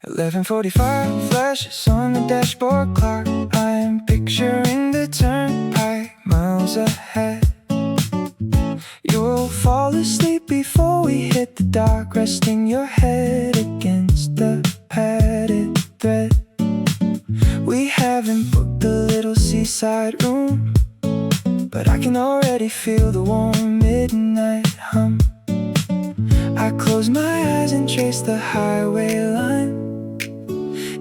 11:45 flashes on the dashboard clock. I'm picturing the turnpike miles ahead. You'll fall asleep before we hit the dock, resting your head against the padded thread. We haven't booked the little seaside room, but I can already feel the warm midnight hum. I close my eyes and trace the highway line.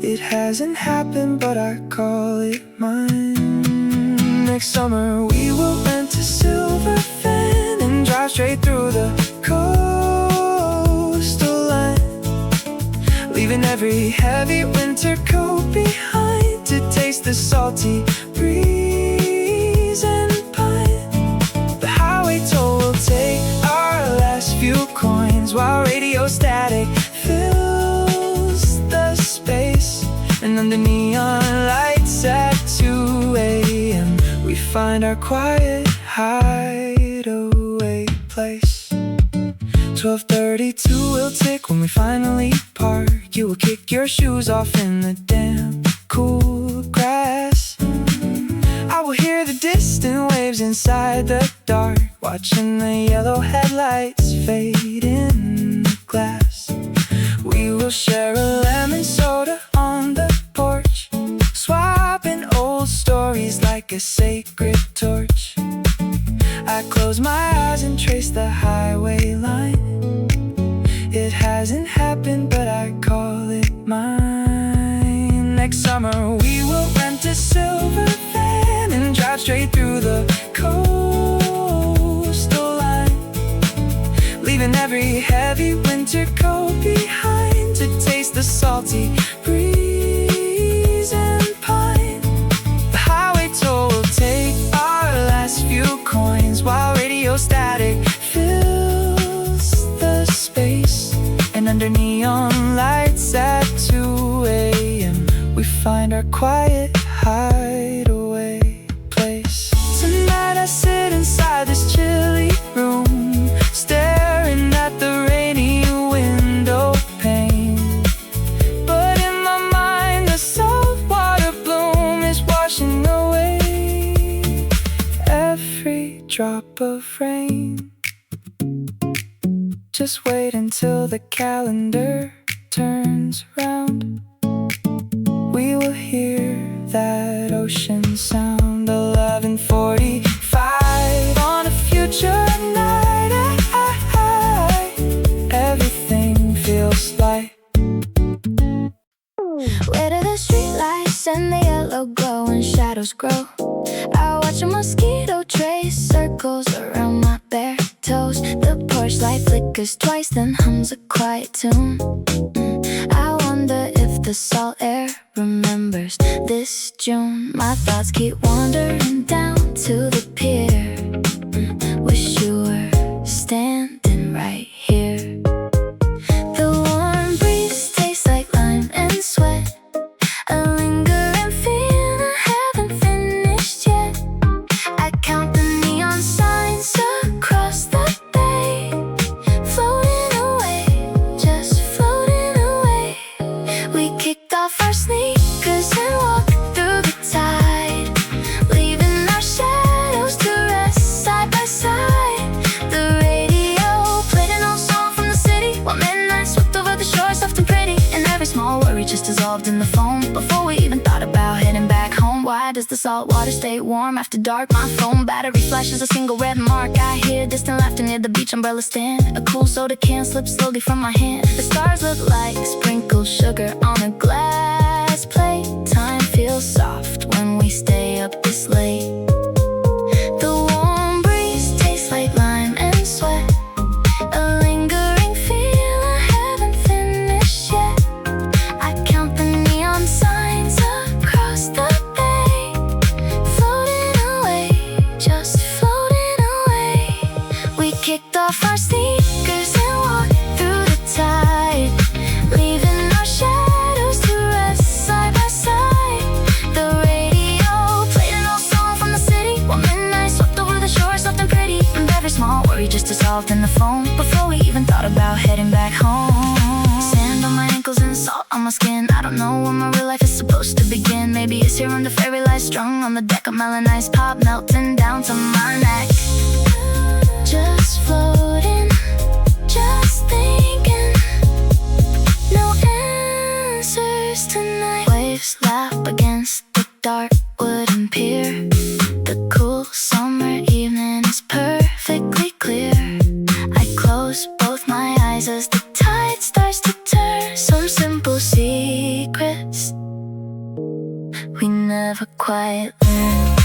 It hasn't happened, but I call it mine. Next summer we will rent a silver van and drive straight through the coastal line, leaving every heavy winter coat behind to taste the salty breeze and pine. The highway toll will take our last few coins while radio static fills the space. And under neon lights at 2 a.m. we find our quiet hideaway place. 12:32 will tick when we finally park. You will kick your shoes off in the damp, cool grass. I will hear the distant waves inside the dark, watching the yellow headlights fade in the glass. We will share a lemon soda on the porch, swapping old stories like a sacred torch. I close my eyes and trace the highway line. It hasn't happened, but I call it mine. Next summer we will rent a silver van and drive straight through the coastal line, leaving every heavy winter coat behind to taste the salty breeze and pine. The highway toll will take our last few coins while radio static fills the space. And under neon lights at 2 a.m. we find our quiet hideaway place. Tonight I sit inside this chilly room, staring at the rainy window pane. But in my mind the saltwater bloom is washing away every drop of rain. Just wait until the calendar turns round. We will hear that ocean sound. 11:45 on a future night. Everything feels light. Where do the streetlights and the yellow glow and shadows grow? I watch a mosquito trace circles around my bare toes. The porch light flickers twice, then hums a quiet tune. I wonder if the salt air remembers this June. My thoughts keep wandering down to the pier. Wish you were standing right here. The warm breeze tastes like lime and sweat, a lingering feeling I haven't finished yet. I count the neon signs across the bay, floating away, just floating away. We kicked off our sneakers and walked through the tide, leaving our shadows to rest side by side. The radio played an old song from the city while midnight swept over the shore, soft and pretty. And every small worry just dissolved in the foam before we even thought about heading back home. Why does the salt water stay warm after dark? My phone battery flashes a single red mark. I hear distant laughter near the beach umbrella stand. A cool soda can slips slowly from my hand. The stars look like sprinkled sugar on a glass plate. Time feels soft when we stay up this late. The warm breeze tastes like lime and sweat, a lingering feel I haven't finished yet. I count the neon signs across the bay, floating away, just floating away. We kicked off our sneakers and walked through the tide, leaving our shadows to rest side by side. The radio played an old song from the city while midnight swept over the shore, soft and pretty. And every small worry just dissolved in the foam before we even thought about heading back home. Sand on my ankles and salt on my my skin. I don't know when my real life is supposed to begin. Maybe it's here under fairy lights, strung on the deck of melanized pop, melting down to my neck. Just floating, just thinking, no answers tonight. Waves lap against the dark wooden pier. The cool summer evening is perfectly clear. I close both my eyes as the tide starts to turn. Some simple secrets we never quite learn.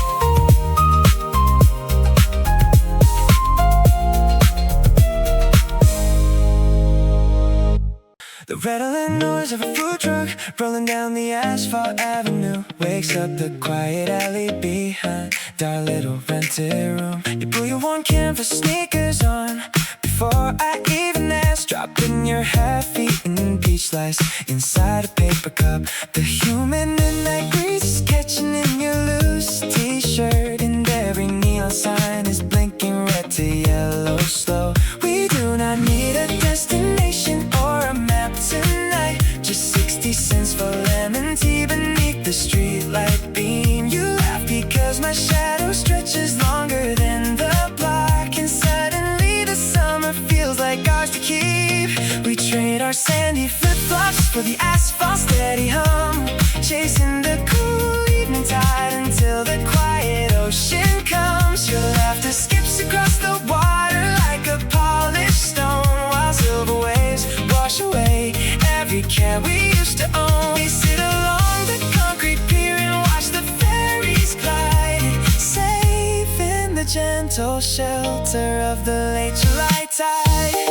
The rattling noise of a food truck rolling down the asphalt avenue wakes up the quiet alley behind our little rented room. You put your worn canvas sneakers on before I even ask, dropping your half-eaten peach slice inside a paper cup. The humid midnight breeze is catching in your loose t-shirt, and every neon sign is blinking red to yellow slow. We do not need a destination or a map tonight, just 60 cents for lemon tea beneath the streetlight beam. You laugh because my shadow stretches longer than the block, and suddenly the summer feels like ours to keep. We trade our sandy flip-flops for the asphalt steady hum, chasing the cool evening tide until the quiet ocean comes. Your laughter skips across the water like a polished stone, while silver waves wash away every care we used to own. We sit along the concrete pier and watch the ferries glide, safe in the gentle shelter of the late July tide.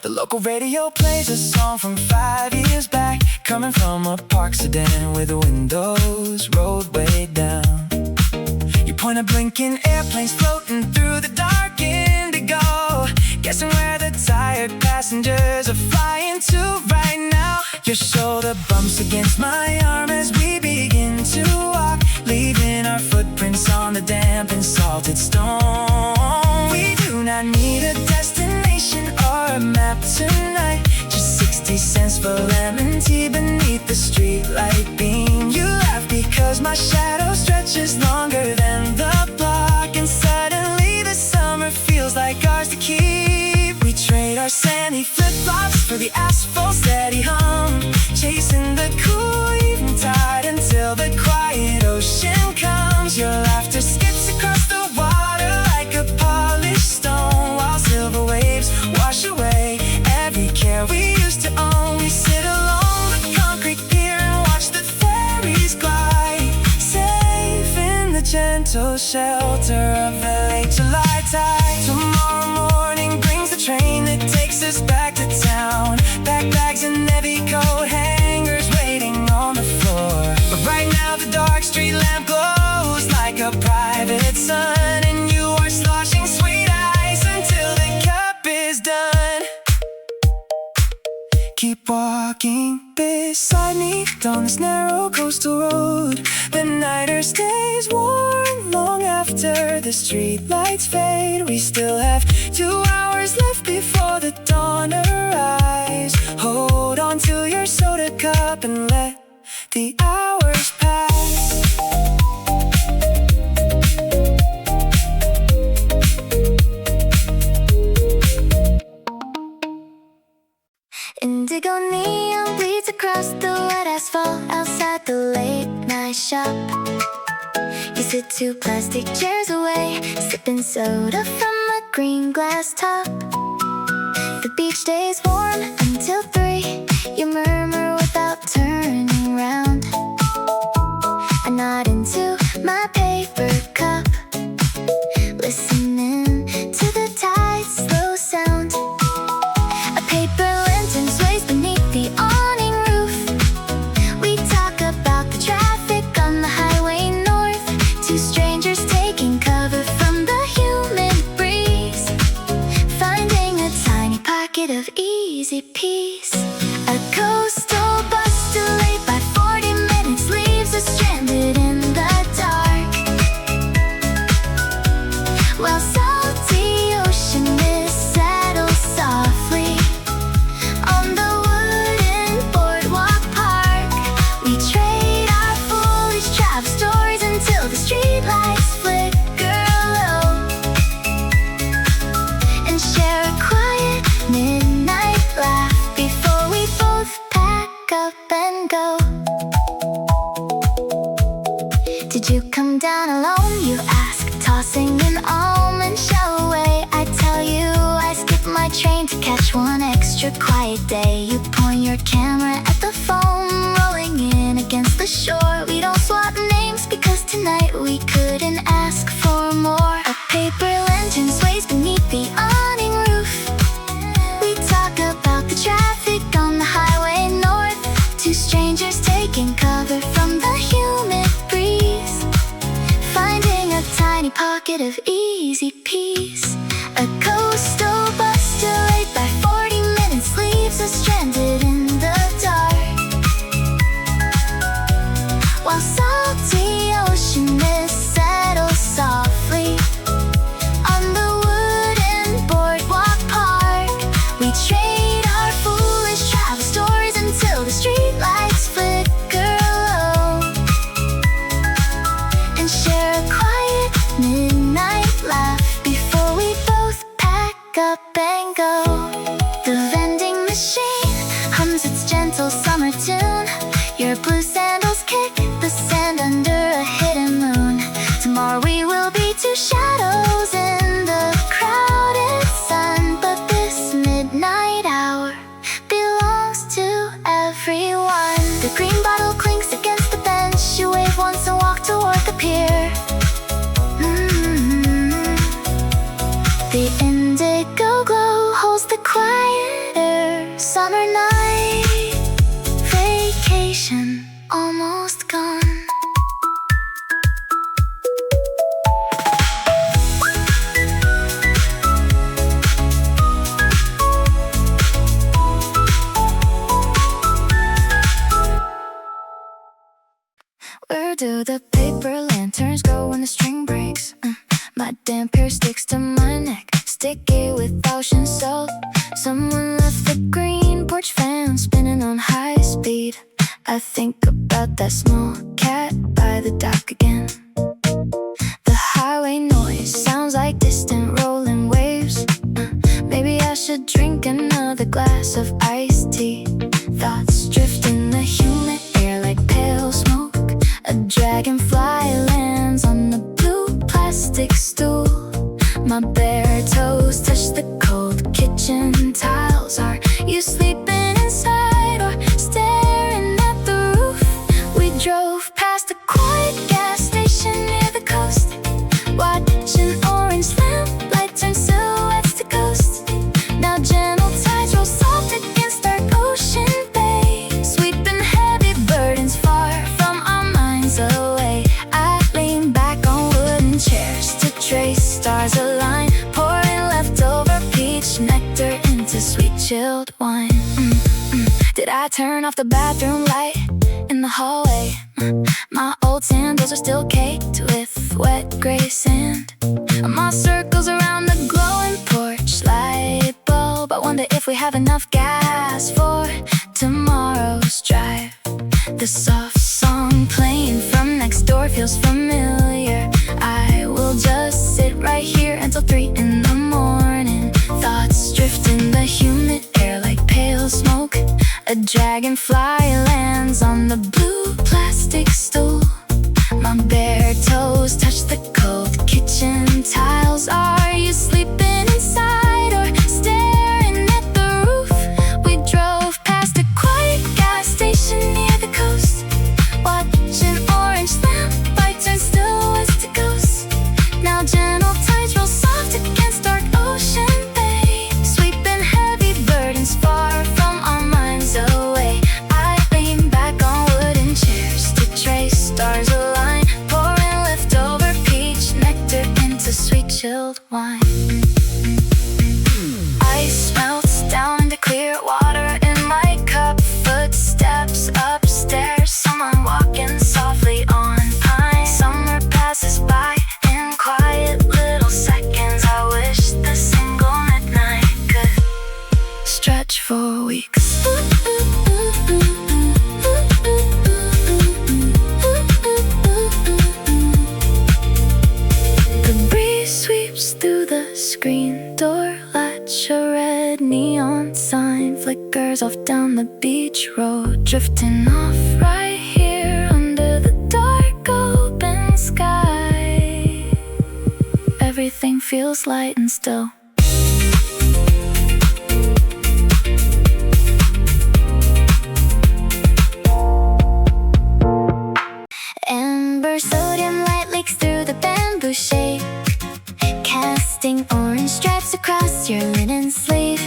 The local radio plays a song from 5 years back, coming from a park sedan with the windows rolled way down. You point at blinking airplanes floating through the dark indigo, guessing where the tired passengers are flying to right now. Your shoulder bumps against my arm as we begin to walk, leaving our footprints on the damp and salted stone. We do not need a destination or a map tonight, just 60 cents for lemon tea beneath the streetlight beam. You laugh because my shadow stretches longer than the block, and suddenly the summer feels like ours to keep. We trade our sandy flip-flops for the asphalt steady hum, chasing the cool evening tide until the quiet ocean comes. Your laughter skips across the water like a polished stone, while silver waves wash away every care we used to own. We sit along the concrete pier and watch the ferries glide, safe in the gentle shelter of the late July tide. Tomorrow morning brings the train that takes us back to town, backpacks and heavy coat hangers waiting on the floor. But right now the dark street lamp glows like a private sun, and you are sloshing sweet ice until the cup is done. Keep walking beside me down this narrow coastal road. The night air stays warm long after the street lights fade. We still have 2 hours left before the dawn arrives. Hold on to your soda cup and let the hours pass. Indigo neon bleeds across the wet asphalt outside the late night shop. You sit 2 plastic chairs away, sipping soda from a green glass top. The beach stays warm until 3. You murmur without turning round. I nod into my paper cup, listening to the tide's slow sound. A paper lantern sways beneath the awning roof. We talk about the traffic on the highway north, 2 strangers taking cover from the humid breeze, finding a tiny pocket of easy peace. A coastal bus delayed by 40 minutes leaves us stranded in the dark. your quiet day. You point your camera at the foam rolling in against the shore. We don't swap names because tonight we couldn't ask for more. A paper lantern sways beneath the awning roof. We talk about the traffic on the highway north. Two strangers taking cover from the humid breeze, finding a tiny pocket of easy peace. A coastal bus delayed by 40 minutes leaves us stranded in the dark, while salty ocean mist settles softly on the wooden boardwalk park. We trade our foolish travel stories until the streetlights flicker low, and share a quiet midnight laugh before we both pack up and go. The vending machine hums its gentle summer tune. Your blue sandals kick the sand under a hidden moon. Tomorrow we will be two shadows in the crowded sun, but this midnight hour belongs to everyone. The green bottle clinks against the bench. You wave once and walk toward the pier. The indigo glow holds the quieter summer night. Vacation almost gone. Where do the paper lanterns go when the string breaks? My damp hair sticks to my neck, sticky with ocean salt. Someone left the green porch fan spinning on high speed. I think about that small cat by the dock again. The highway noise sounds like distant rolling waves. Maybe I should drink another glass of iced tea. Thoughts drift in the humid air like pale smoke. A dragonfly lands on the blue plastic stool. My bare toes touch the cold kitchen tiles. Are you sleeping inside or staring at the roof? We drove past a quiet gas station near the coast, watching orange lamplight turn silhouettes to ghosts. Now gentle tides roll soft against dark ocean bay, sweeping heavy burdens far from our minds away. I lean back on wooden chairs to trace stars align, pouring leftover peach nectar into sweet chilled wine. Did I turn off the bathroom light in the hallway? My old sandals are still caked with wet gray sand. My circles around the glowing porch light bulb. I wonder if we have enough gas for tomorrow's drive. The soft song playing from next door feels familiar. I will just sit right here until 3 in the morning. Thoughts drift in the humid air like pale smoke. A dragonfly lands on the blue plastic stool. My bare toes touch the cold kitchen tiles. Are you sleeping inside or staring at the roof? We drove past a quiet gas station near the coast, watching orange lamplight turn silhouettes to ghosts. Now gentle tides roll soft against dark ocean bay, sweeping heavy burdens far from our minds away. I lean back on wooden chairs to trace stars align, pouring leftover peach nectar into sweet chilled wine. Ice melts down into clear water in my cup. Footsteps upstairs, someone walking softly on pine. Summer passes by in quiet little seconds. I wish the single midnight could stretch for weeks. The breeze sweeps through the screen door latch. A red neon sign flickers off down the beach road, drifting off right here under the dark open sky. Everything feels light and still. stripes across your linen sleeve.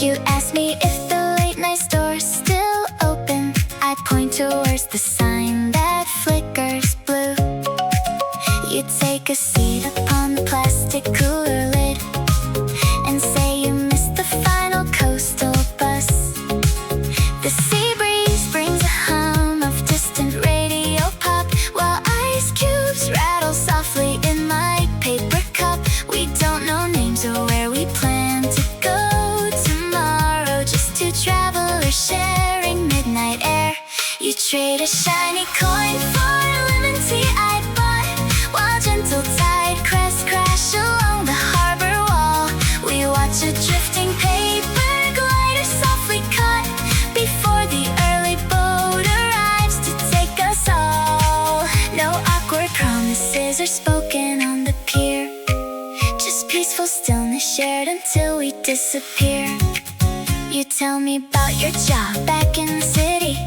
You ask me if the late night store's still open. I point towards the sign that flickers blue. You take a seat upon the plastic cooler lid and say you missed the final coastal bus. The sea breeze brings a hum of distant radio pop, while ice cubes rattle softly in my paper cup. We don't know names or where we plan to go tomorrow, just two travelers sharing midnight air. You trade a shiny coin for a lemon tea I bought, while gentle tide crests crash along the harbor wall. We watch a drifting paper glider softly cut before the early boat arrives to take us all. No awkward promises are spoken on the pier, just peaceful stillness shared until we disappear. You tell me about your job back in the city.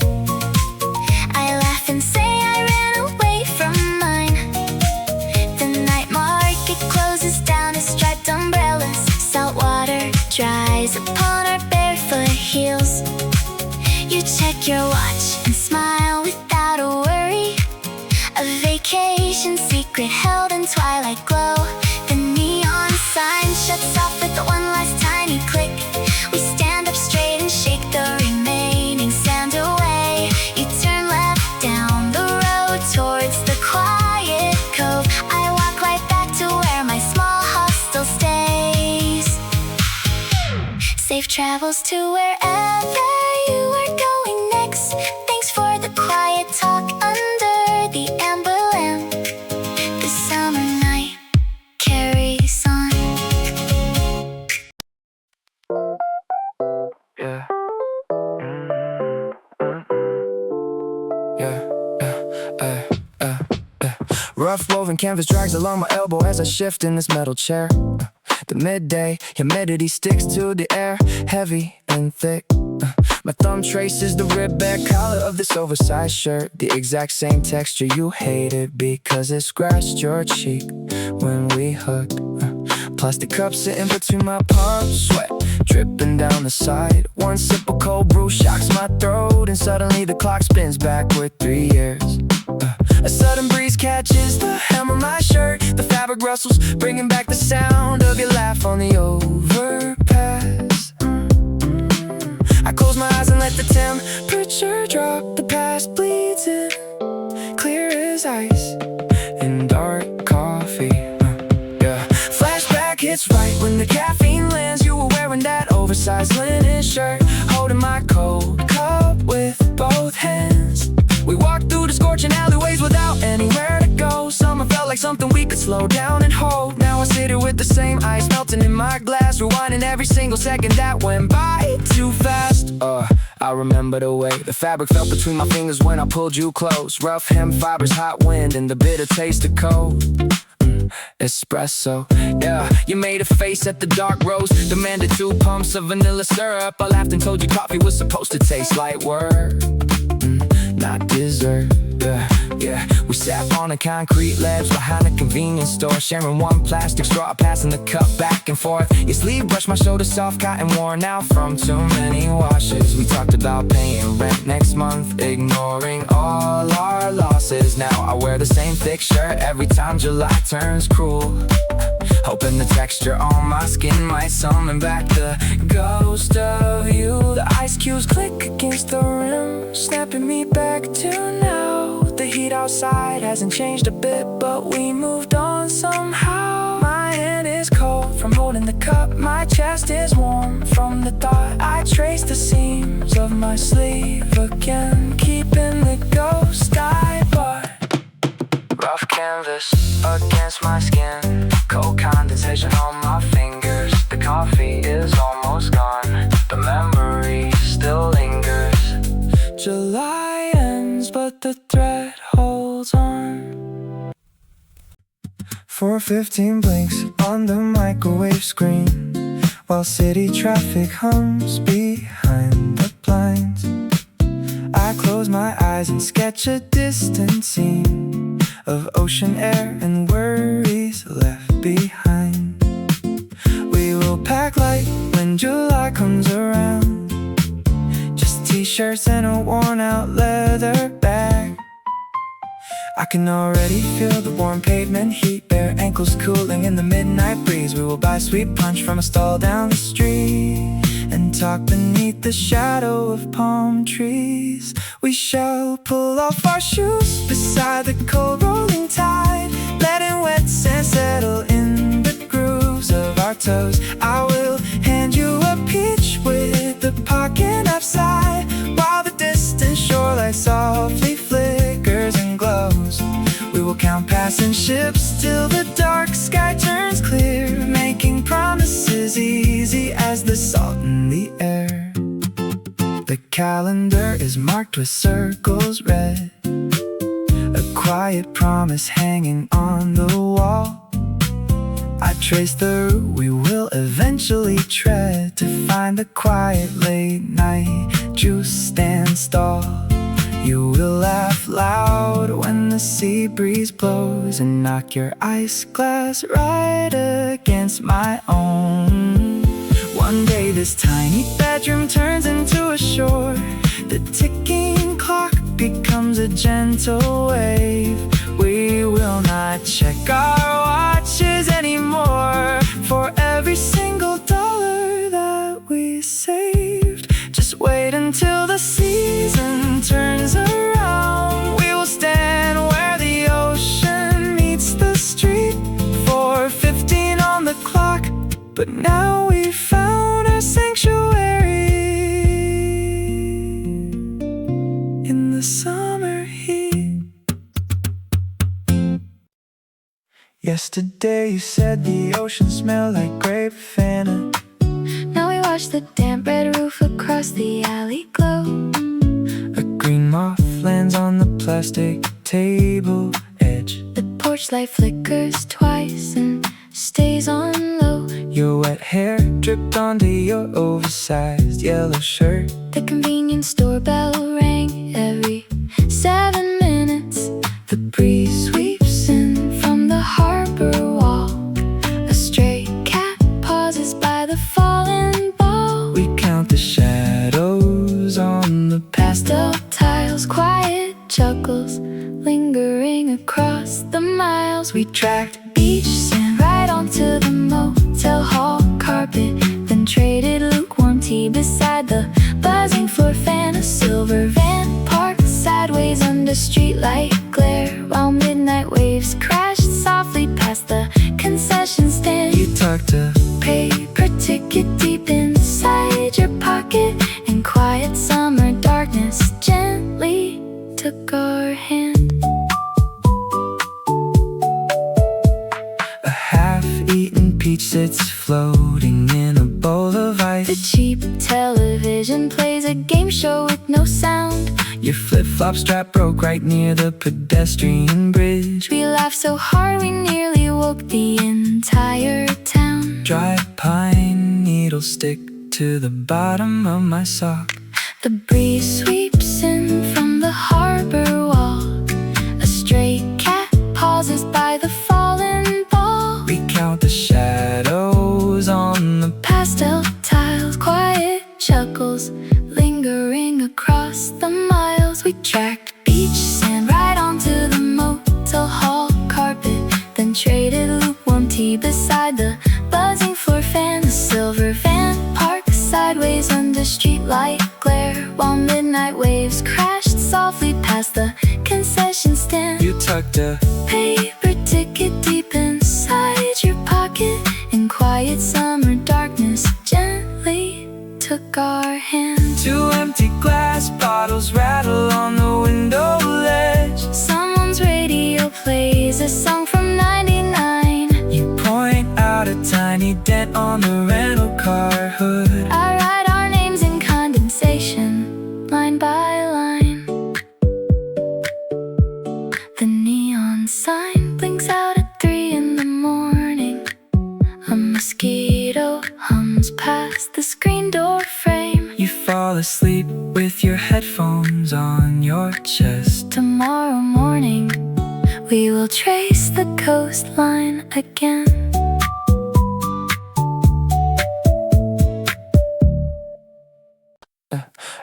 I laugh and say I ran away from mine. The night market closes down as striped umbrellas. Salt water dries upon our barefoot heels. You check your watch and smile without a worry. A vacation secret held in twilight glow. The neon sign shuts off with one last tiny click. We stand up straight and shake the remaining sand away. You turn left down the road towards the quiet cove. I walk right back to where my small hostel stays. Safe travels to wherever you are going next. Thanks for the quiet talk under the amber lamp. The summer night carries on. Yeah. Rough woven canvas drags along my elbow as I shift in this metal chair. The midday humidity sticks to the air, heavy and thick. My thumb traces the rib-back collar of this oversized shirt, the exact same texture you hated because it scratched your cheek when we hugged. Plastic cup sitting between my palms, sweat dripping down the side. One sip of cold brew shocks my throat, and suddenly the clock spins backward 3 years. A sudden breeze catches the hem of my shirt. The fabric rustles, bringing back the sound of your laugh on the overpass. I close my eyes and let the temperature drop. The past bleeds in, clear as ice in dark coffee. Flashback hits right when the caffeine lands. You were wearing that oversized linen shirt, holding my cold cup with both hands. We walked through the scorching alleyways without anywhere to go. Summer felt like something we could slow down and hold. Now I sit here with the same ice melting in my glass, rewinding every single second that went by too fast. I remember the way the fabric felt between my fingers when I pulled you close. Rough hem fibers, hot wind, and the bitter taste of cold espresso. Yeah, you made a face at the dark roast, demanded 2 pumps of vanilla syrup. I laughed and told you coffee was supposed to taste like work, not dessert. Yeah, we sat on a concrete ledge behind a convenience store, sharing one plastic straw, passing the cup back and forth. Your sleeve brushed my shoulder, soft cotton worn out from too many washes. We talked about paying rent next month, ignoring all our losses. Now I wear the same thick shirt every time July turns cruel, hoping the texture on my skin might summon back the ghost of you. The ice cubes click against the rim, snapping me back to now. The heat outside hasn't changed a bit, but we moved on somehow. My hand is cold from holding the cup, my chest is warm from the thought. I trace the seams of my sleeve again, keeping the ghost I bought. Rough canvas against my skin, cold condensation on my fingers. The coffee is almost gone, the memory still lingers. July ends, but the thread holds on. 4:15 blinks on the microwave screen, while city traffic hums behind the blinds. I close my eyes and sketch a distant scene of ocean air and worries left behind. July comes around, just t-shirts and a worn-out leather bag. I can already feel the warm pavement heat, bare ankles cooling in the midnight breeze. We will buy sweet punch from a stall down the street and talk beneath the shadow of palm trees. We shall pull off our shoes beside the cold rolling tide, letting wet sand settle in the grooves of our toes. I will hand you a peach with the pocket knife side, while the distant shoreline softly flickers and glows. We will count passing ships till the dark sky turns clear, making promises easy as the salt in the air. The calendar is marked with circles red, a quiet promise hanging on the wall. I trace the route we will eventually tread to find the quiet late night juice stand stall. You will laugh loud when the sea breeze blows and knock your ice glass right against my own. One day this tiny bedroom turns into a shore. The ticking clock becomes a gentle wave. We will not check our watches anymore for every single dollar that we saved. Just wait until the season turns around. We will stand where the ocean meets the street, 4:15 on the clock, but now we've found our sanctuary in the summer heat. Yesterday you said the ocean smelled like grape Fanta. Now we watch the damp red roof across the alley glow. A green moth lands on the plastic table edge. The porch light flickers twice and stays on low. Your wet hair dripped onto your oversized yellow shirt. The convenience store bell rang every 7 minutes. The breeze sweeps in from the harbor wall. A stray cat pauses by the fallen ball. We count the shadows on the Pastel tiles, quiet chuckles lingering across the miles. We tracked beach sand right onto the motel hall carpet, then traded lukewarm tea beside the buzzing floor fan. A silver van parked sideways under streetlight glare, while midnight waves crashed softly past the concession stand. You tucked a Paper ticket deep inside your pocket, and quiet summer darkness gently took our hand. A half-eaten peach sits floating in a bowl of ice. The cheap television plays a game show with no sound. Your flip-flop strap broke right near the pedestrian bridge. We laughed so hard we nearly woke the entire town. Dry pine needles stick to the bottom of my sock. The breeze sweeps in from the harbor wall. A stray cat pauses by the fallen ball. We count the shadows on the Pastel tiles, quiet chuckles lingering across the miles. We tracked beach sand right onto the motel hall carpet, then traded lukewarm tea beside the buzzing floor fan. The silver van parked sideways under streetlight glare, while midnight waves crashed softly past the concession stand. You tucked a Paper ticket deep inside your pocket, and quiet summer darkness gently took our hand. two empty glass bottles rattle on the window ledge. Someone's radio plays a song from '99. You point out a tiny dent on the rental car hood. I write our names in condensation, line by line. The neon sign blinks out at 3 in the morning. A mosquito hums past the screen door frame. You fall asleep with your headphones on your chest. Tomorrow morning, we will trace the coastline again.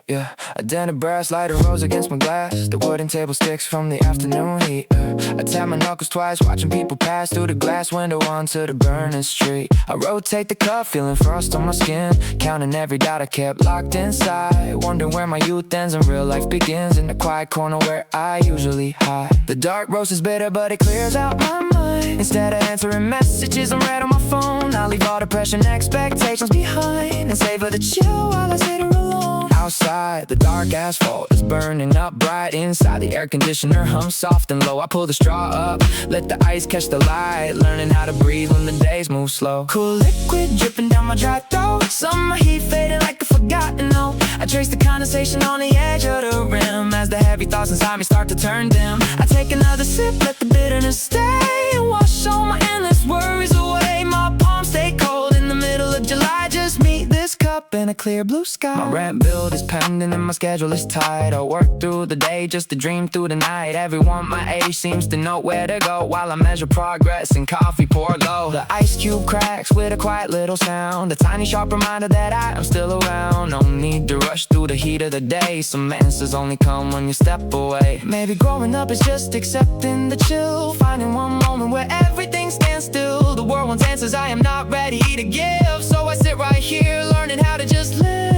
yeah. A dented brass lighter rose against my glass. The wooden table sticks from the afternoon heat. I tap my knuckles twice, watching people pass through the glass window onto the burning street. I rotate the cup, feeling frost on my skin, counting every dot I kept locked inside. Wondering where my youth ends and real life begins, in the quiet corner where I usually hide. The dark roast is bitter, but it clears out my mind. Instead of answering messages I read on my phone, I leave all the pressure and expectations behind and savor the chill while I sit here alone. Outside, the dark asphalt is burning up bright. Inside, the air conditioner hums soft and low. I pull the straw up, let the ice catch the light, learning how to breathe when the days move slow. Cool liquid dripping down my dry throat, summer heat fading like a forgotten note. I trace the condensation on the edge of the rim as the heavy thoughts inside me start to turn dim. I take another sip, let the bitterness stay, and wash all my endless worries away. My palms stay cold in the middle of July. Just meet this cup in a clear blue sky. My rent bill is pending and my schedule is tight. I work through the day just to dream through the night. Everyone my age seems to know where to go while I measure progress and coffee pour low. The ice cube cracks with a quiet little sound, a tiny sharp reminder that I am still around. No need to rush through the heat of the day. Some answers only come when you step away. Maybe growing up is just accepting the chill, finding one moment where everything stands still. The world wants answers I am not ready to give, so I sit right here learning how to just live.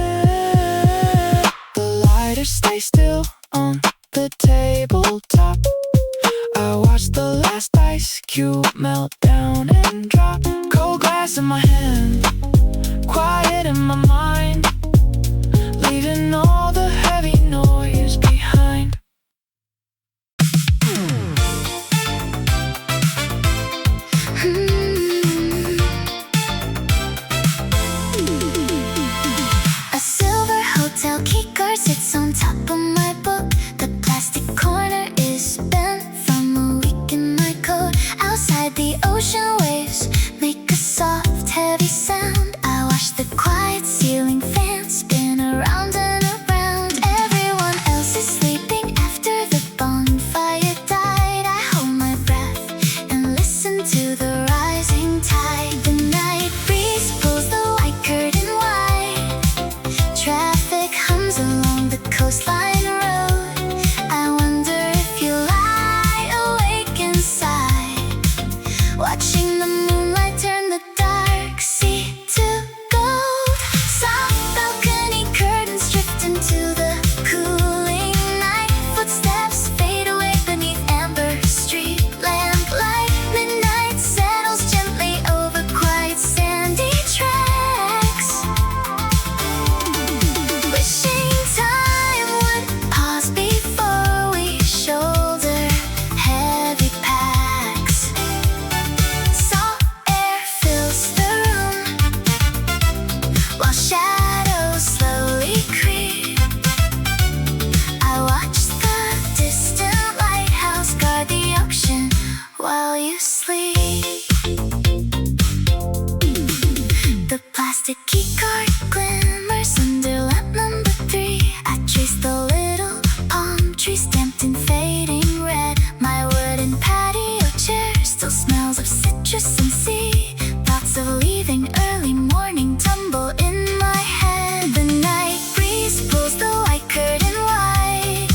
The lighter stays still on the tabletop. I watch the last ice cube melt down and drop. Cold glass in my hand, quiet in my mind, leaving all the heavy noise behind. A silver hotel keycard sits on top of my book. The plastic corner is bent from a week in my coat. Outside, the ocean waves make a soft, heavy sound. I watch the quiet ceiling fan spin around and around. Everyone else is sleeping after the bonfire died. I hold my breath and listen to the rising tide. The night breeze pulls the white curtain wide. Traffic hums along the coastline road. I wonder if you lie awake inside, watching the moonlight turn the dark sea to gold. Soft balcony curtains drift into the cooling night. Footsteps fade away beneath amber street lamplight. Midnight settles gently over quiet sandy tracks. Wishing time would pause before we shoulder heavy packs. Salt air fills the room while shadows slowly creep. I watch the distant lighthouse guard the ocean while you sleep. The plastic keycard glimmers under lamp number 3. I trace the little palm tree stamped in fading red. My wooden patio chair still smells of citrus and sea. Thoughts of leaving early morning tumble in my head. The night breeze pulls the white curtain wide.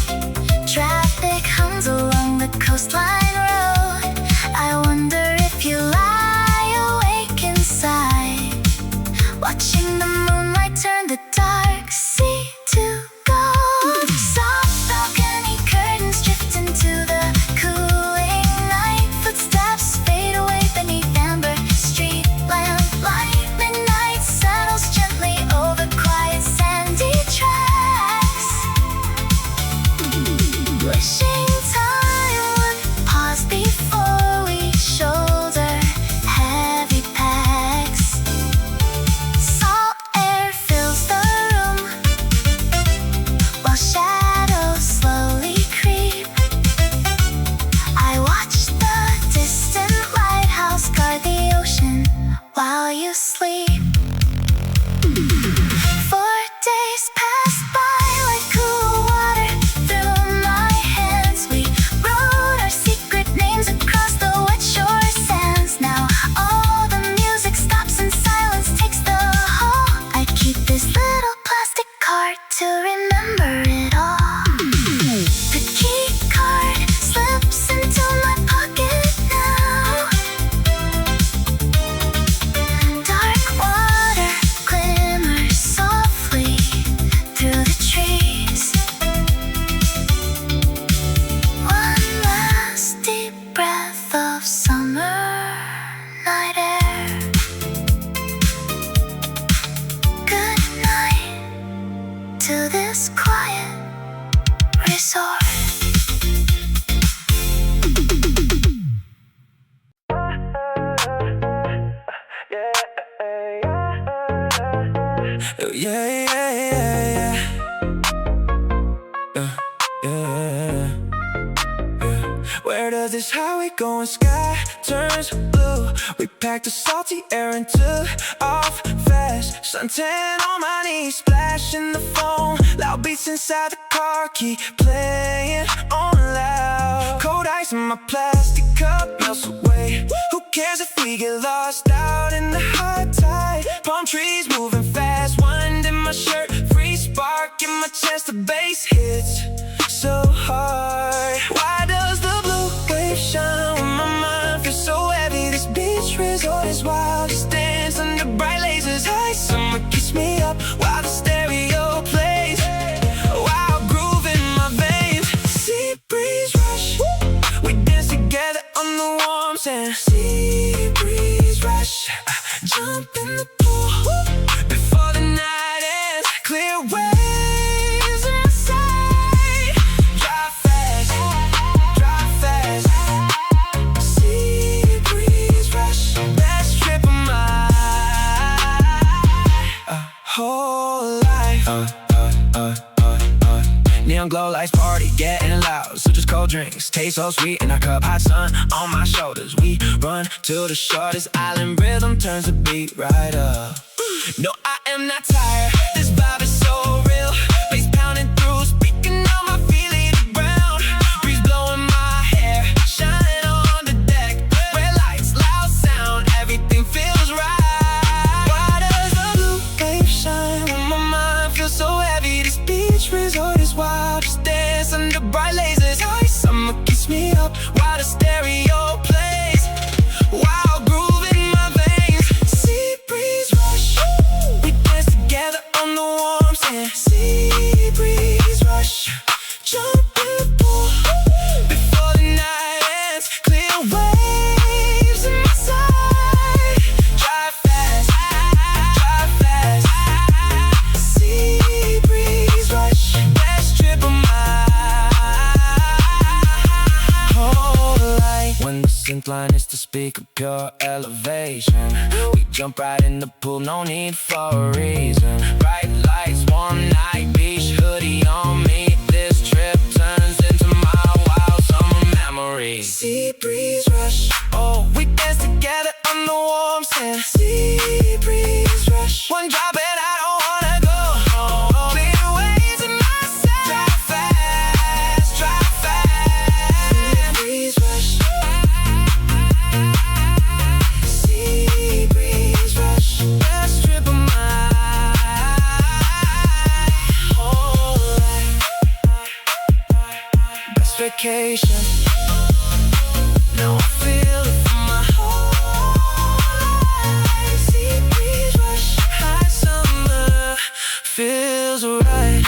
Traffic hums along the coastline road. I wonder if you lie awake inside, watching the moonlight turn the dark sea to gold. Soft balcony curtains drift into the cooling night. Footsteps fade away beneath amber street lamplight. Midnight settles gently over quiet sandy tracks. Wishing time would pause before we shoulder heavy packs. Salt air fills the room while shadows slowly creep. I watch the distant lighthouse guard the ocean while you sleep. 4 days pass by like cool water through my hands. We wrote our secret names across the wet shore sands. Now all the music stops and silence takes the whole. I keep this little plastic card to remember Oh, yeah, yeah, yeah, yeah. Yeah. Where does this highway go when sky turns blue? We packed the salty air and took off fast. Suntan on my knees, splashing the foam. Loud beats inside the car, keep playing on loud. Cold ice in my plastic cup melts away. Who cares if we get lost out in the high tide? Palm trees moving fast, wind in my shirt. Free spark in my chest, the bass hits so hard. Why does the blue wave shine when my mind feels so heavy? This beach resort is wild, just dance under bright lasers. High summer keeps me up while the stereo plays. Wild groove in my veins, sea breeze rush. We dance together on the warm sand. Sea breeze rush, jump in the pool before the night ends. Clear waves in my sight. Drive fast, sea breeze rush. Best trip of my whole life. Neon glow lights, party getting loud. So just cold drinks, taste so sweet in our cup. Hot sun on my shoulders. We run to the shore. This island rhythm turns the beat right up. No, I am not tired. This vibe is so real. Bass pounding through, speaking of my feet, leave the ground. Breeze blowing my hair, shining on the deck. Red lights, loud sound, everything feels right. Why does the blue wave shine when my mind feels so heavy? This beach resort is wild, just dance under bright lasers. High summer keeps me up while the stereo plays. Wild groove in my veins, sea breeze rush. We dance together on the warm sand. Sea breeze rush, jump in the pool before the night ends. Clear waves in my sight. Drive fast, sea breeze rush. Best trip of my whole life. When the synth line is to speak of pure elevation, we jump right in the pool, no need for a reason. Bright lights, warm night, beach hoodie on me. This trip turns into my wild summer memory. Sea breeze rush, oh, we dance together on the warm sand. Sea breeze rush, one drop and I don't wanna go. Clear waves in my sight. Drive fast, sea breeze rush. Sea breeze rush, best trip of my whole life. Best vacation. Now I feel it for my whole life. Sea breeze rush, high summer feels right.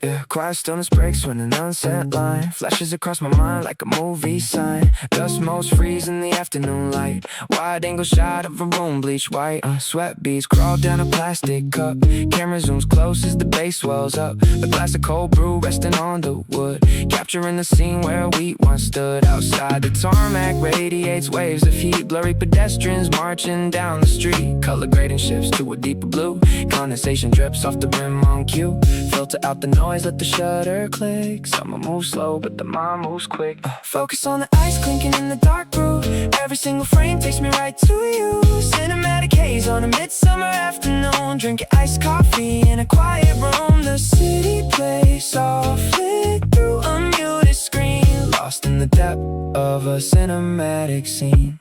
Yeah, quiet stillness breaks when an unset line flashes across my mind like a movie sign. Dust motes freeze in the afternoon light. Wide angle shot of a room bleached white. Sweat beads crawl down a plastic cup. Camera zooms close as the bass swells up. A glass of cold brew resting on the wood, capturing the scene where we once stood. Outside the tarmac radiates waves of heat. Blurry pedestrians marching down the street. Color grading shifts to a deeper blue. Condensation drips off the rim on cue. Filter out the noise, let the shutter click. Summer moves slow, but the mind moves quick. Focus on the ice clinking in the dark brew. Every single frame takes me right to you. Cinematic haze on a midsummer afternoon. Drinking iced coffee in a quiet room. The city plays softly through a muted screen. Lost in the depth of a cinematic scene.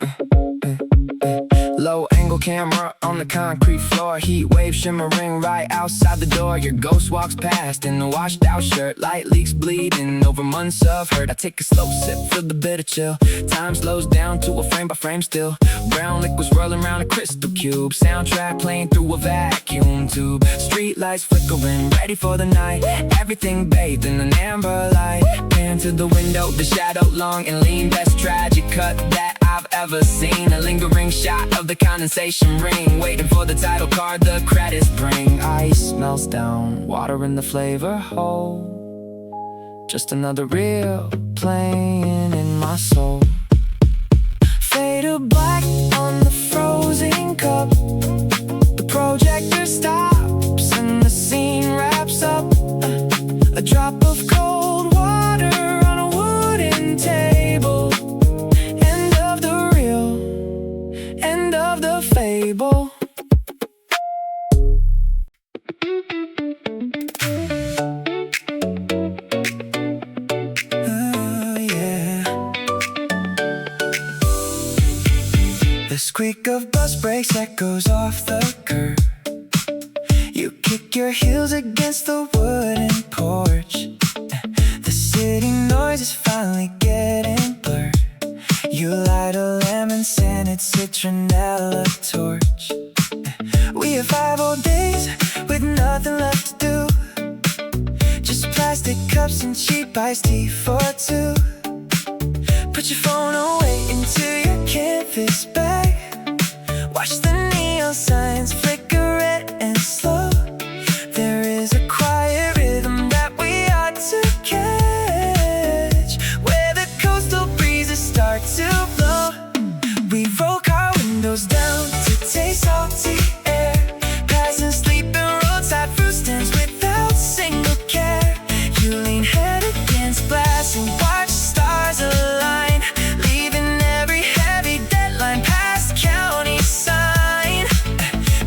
Low angle camera on the concrete floor. Heat wave shimmering right outside the door. Your ghost walks past in a washed out shirt. Light leaks bleeding over months of hurt. I take a slow sip, feel the bitter chill. Time slows down to a frame by frame still. Brown liquids rolling around a crystal cube. Soundtrack playing through a vacuum tube. Street lights flickering, ready for the night. Everything bathed in an amber light. Pan to the window, the shadow long and lean. Best tragic cut that I've ever seen. A lingering shot of the condensation ring. Waiting for the title card the credits bring. Ice melts down, water in the flavor hole. Just another reel playing in my soul. Fade to black on the frozen drink up. The projector stops and the scene wraps up. A drop of cold water on a wooden table. End of the reel, end of the fable. The squeak of bus brakes echoes off the curb. You kick your heels against the wooden porch. The city noise is finally getting blurred. You light a lemon-scented citronella torch. We have 5 whole days with nothing left to do. Just plastic cups and cheap iced tea for 2. Put your phone away into your canvas bag. Watch the neon signs flicker red and slow. There is a quiet rhythm that we ought to catch, where the coastal breezes start to blow. We roll car windows down to taste salty air, passing sleeping roadside fruit stands without single care. You lean head against glass and watch stars align, leaving every heavy deadline past county sign.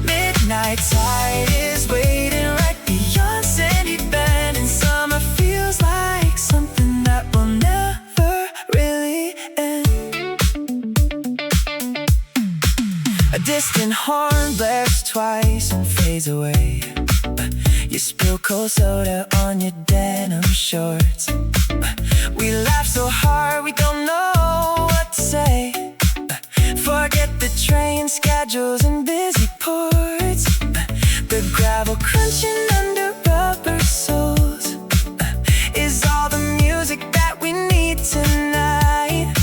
Midnight tide is waiting right beyond Sandy Bend, and summer feels like something that will never really end. A distant horn blares twice and fades away. You spill cold soda on your denim shorts. We laugh so hard we don't know what to say. Forget the train schedules and busy ports. The gravel crunching under rubber soles is all the music that we need tonight.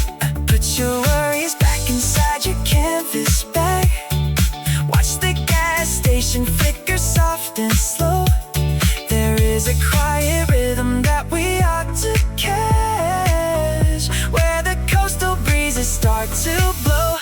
Put your worries back inside your canvas bag. Watch the gas station flicker soft and slow. There is a quiet rhythm that we ought to catch, where the coastal breezes start to blow.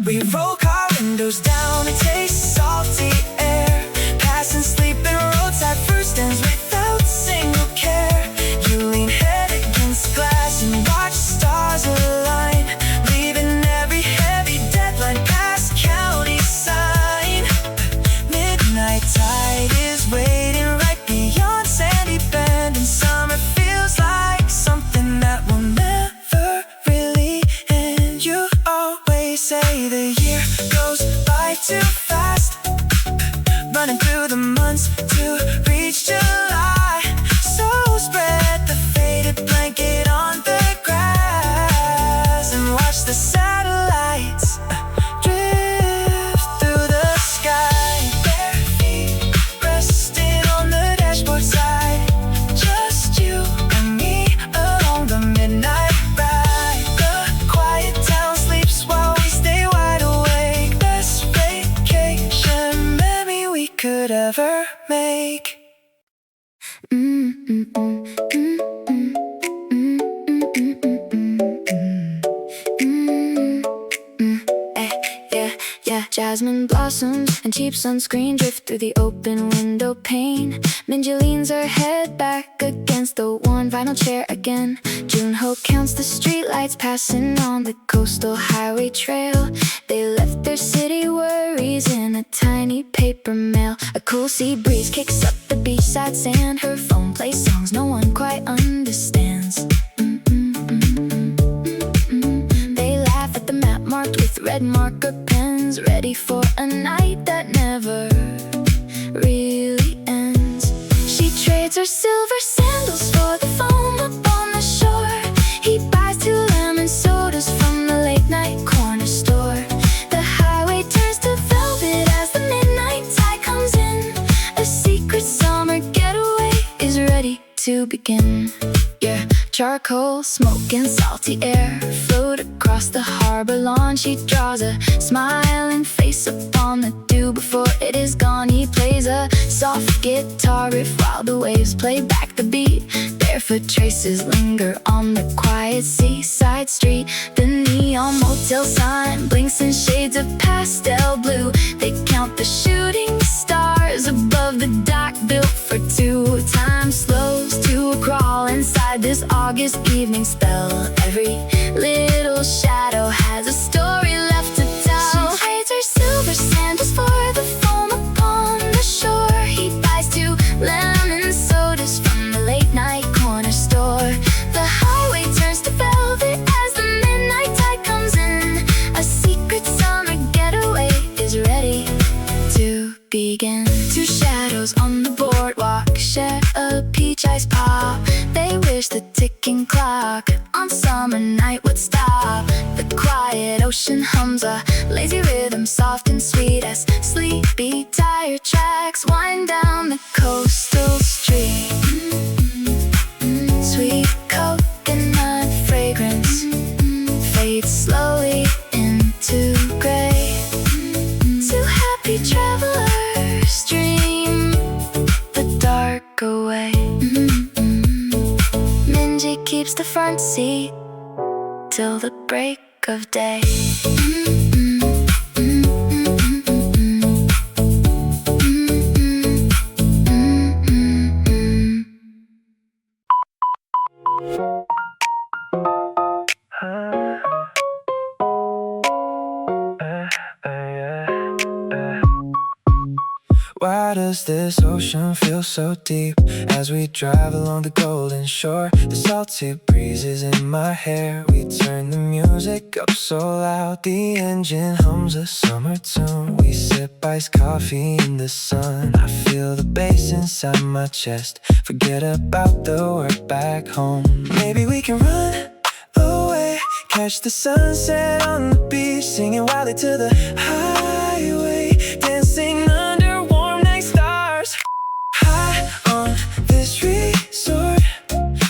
We roll car windows down and taste salty air, passing sleeping roadside fruit stands without single care. You lean head against glass and watch stars align, leaving every heavy deadline past county sign. Midnight tide is waiting right beyond Sandy Bend, and summer feels like something that will never really end. You always say the year goes by too fast, running through the months to reach July. So spread the faded blanket on the grass and watch the satellites drift through the sky. Bare feet resting on the dashboard side, just you and me along the midnight ride. The quiet town sleeps while we stay wide awake. Best vacation memory we could ever make. Jasmine blossoms and cheap sunscreen drift through the open window pane. Minji leans her head back against the one vinyl chair again. Junho counts the streetlights passing on the coastal highway trail. They left their city worries in a tiny paper mail. A cool sea breeze kicks up the beachside sand. Her phone plays songs no one quite understands. They laugh at the map marked with red marker pens, ready for a night that never really ends. She trades her silver sandals for the foam up on the shore. He buys 2 lemon sodas from the late night corner store. The highway turns to velvet as the midnight tide comes in. A secret summer getaway is ready to begin. Yeah, charcoal smoke and salty air float across the harbor lawn. She draws a smiling face upon the dew before it is gone. He plays a soft guitar riff while the waves play back the beat. Barefoot traces linger on the quiet seaside street. The neon motel sign blinks in shades of pastel blue. begin. Two shadows on the boardwalk share a peach ice pop. They wish the ticking clock on summer night would stop. The quiet ocean hums a lazy rhythm, soft and sweet as sleepy tire tracks wind down the coastal street. Sweet coconut fragrance fades slowly into gray. Two happy travelers dream the dark away. Minji keeps the front seat till the break of day. Why does this ocean feel so deep as we drive along the golden shore? The salty breeze is in my hair. We turn the music up so loud, the engine hums a summer tune. We sip iced coffee in the sun. I feel the bass inside my chest. Forget about the work back home. Maybe we can run away, catch the sunset on the beach, singing wildly to the highway, dancing under warm night stars. High on this resort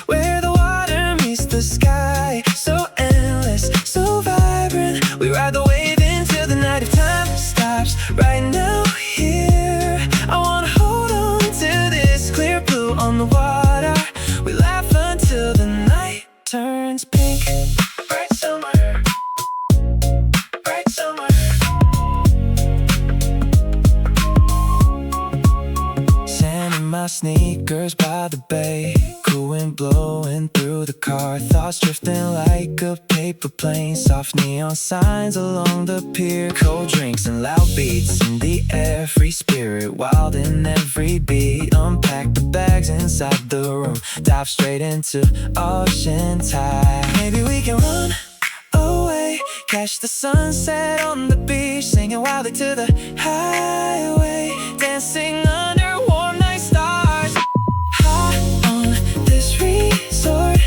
where the water meets the sky, so endless, so vibrant. We ride the wave into the night. If time stops right now here, I wanna hold on to this clear blue on the water. We laugh until the night turns pink. Bright summer, bright summer. Sand in my sneakers by the bay, cool wind blowing through the car. Thoughts drifting like a paper plane, soft neon signs along the pier. Cold drinks and loud beats in the air, free spirit wild in every beat. Unpack the bags inside the room, dive straight into ocean tide. Maybe we can run away, catch the sunset on the beach, singing wildly to the highway, dancing under warm night stars. High on this resort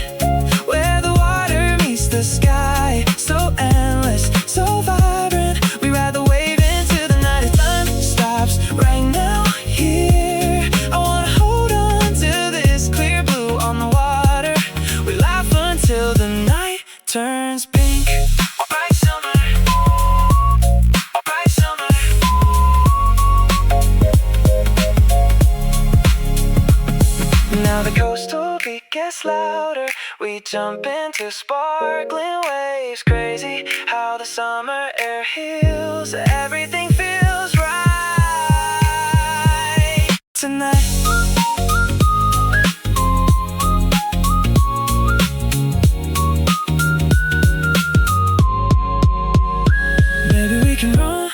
where the water meets the sky, so endless, so vibrant. We ride the wave into the night. If time stops right now here, I wanna hold on to this clear blue on the water. We laugh until the night turns pink. Bright summer, bright summer. Now the coastal beat gets louder, we jump into sparkling waves. Crazy how the summer air heals, everything feels right tonight. Maybe we can run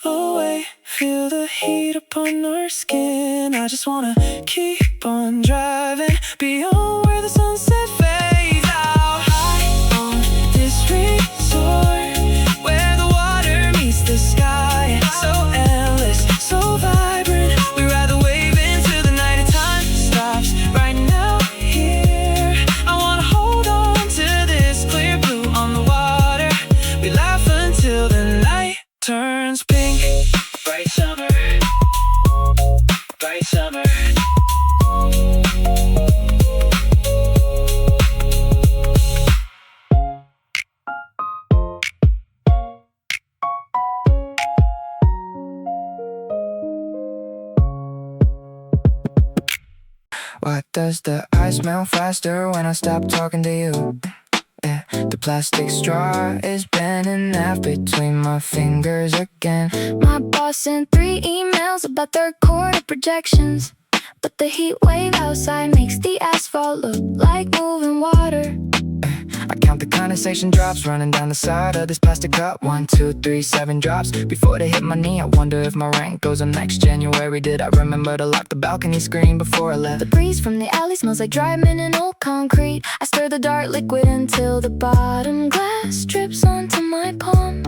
away, feel the heat upon our skin. I just wanna keep on driving beyond where the sunset fades out. High on this resort where the water meets the sky, so endless, so vibrant. We ride the wave into the night. If time stops right now here, I wanna hold on to this clear blue on the water. We laugh until the night turns pink. Bright summer, bright summer. Why does the ice melt faster when I stop talking to you? Yeah, the plastic straw is bending in half between my fingers again. My boss sent 3 emails about third quarter projections, but the heat wave outside makes the asphalt look like moving water. I count the condensation drops running down the side of this plastic cup. 1, 2, 3, 7 drops before they hit my knee. I wonder if my rent goes up next January. Did I remember to lock the balcony screen before I left? The breeze from the alley smells like dry mint and old concrete. I stir the dark liquid until the bottom glass drips onto my palm.